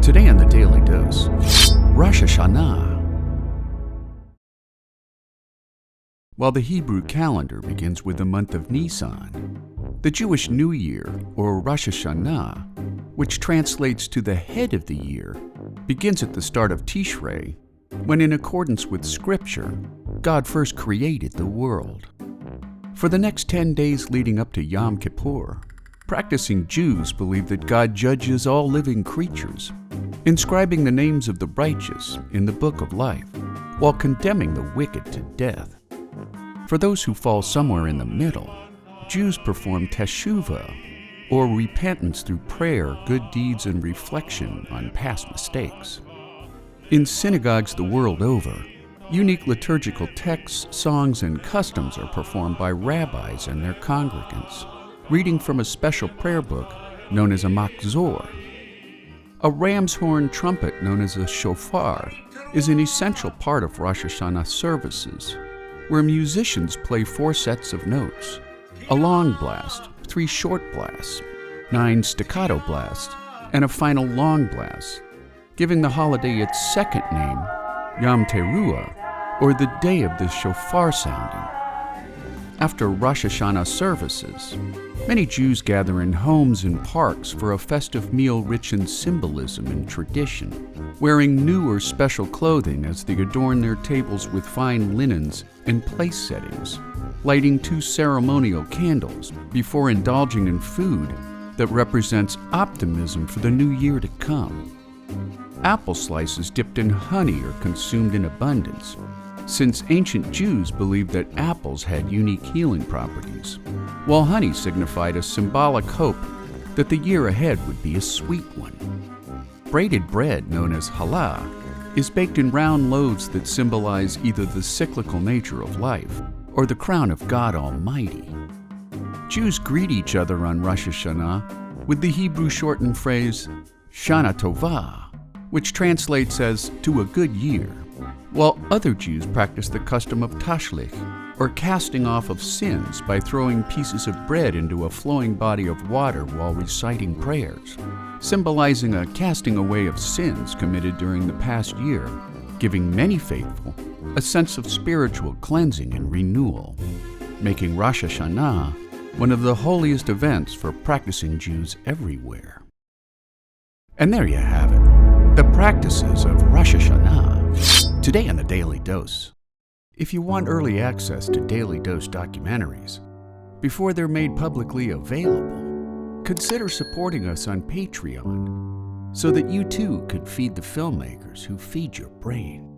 Today on the Daily Dose, Rosh Hashanah. While the Hebrew calendar begins with the month of Nisan, the Jewish New Year, or Rosh Hashanah, which translates to the head of the year, begins at the start of Tishrei, when in accordance with Scripture, God first created the world. For the next 10 days leading up to Yom Kippur, practicing Jews believe that God judges all living creatures, inscribing the names of the righteous in the book of life, while condemning the wicked to death. For those who fall somewhere in the middle, Jews perform teshuvah, or repentance through prayer, good deeds, and reflection on past mistakes. In synagogues the world over, unique liturgical texts, songs, and customs are performed by rabbis and their congregants, reading from a special prayer book known as a machzor. A ram's horn trumpet known as a shofar is an essential part of Rosh Hashanah services, where musicians play 4 sets of notes, a long blast, 3 short blasts, 9 staccato blasts, and a final long blast, giving the holiday its second name, Yom Teruah, or the day of the shofar sounding. After Rosh Hashanah services, many Jews gather in homes and parks for a festive meal rich in symbolism and tradition, wearing new or special clothing as they adorn their tables with fine linens and place settings, lighting 2 ceremonial candles before indulging in food that represents optimism for the new year to come. Apple slices dipped in honey are consumed in abundance, since ancient Jews believed that apples had unique healing properties, while honey signified a symbolic hope that the year ahead would be a sweet one. Braided bread, known as challah, is baked in round loaves that symbolize either the cyclical nature of life or the crown of God Almighty. Jews greet each other on Rosh Hashanah with the Hebrew shortened phrase Shana Tovah, which translates as "to a good year," while other Jews practice the custom of tashlich, or casting off of sins by throwing pieces of bread into a flowing body of water while reciting prayers, symbolizing a casting away of sins committed during the past year, giving many faithful a sense of spiritual cleansing and renewal, making Rosh Hashanah one of the holiest events for practicing Jews everywhere. And there you have it, the practices of Rosh Hashanah, today on the Daily Dose. If you want early access to Daily Dose documentaries before they're made publicly available, consider supporting us on Patreon so that you too could feed the filmmakers who feed your brain.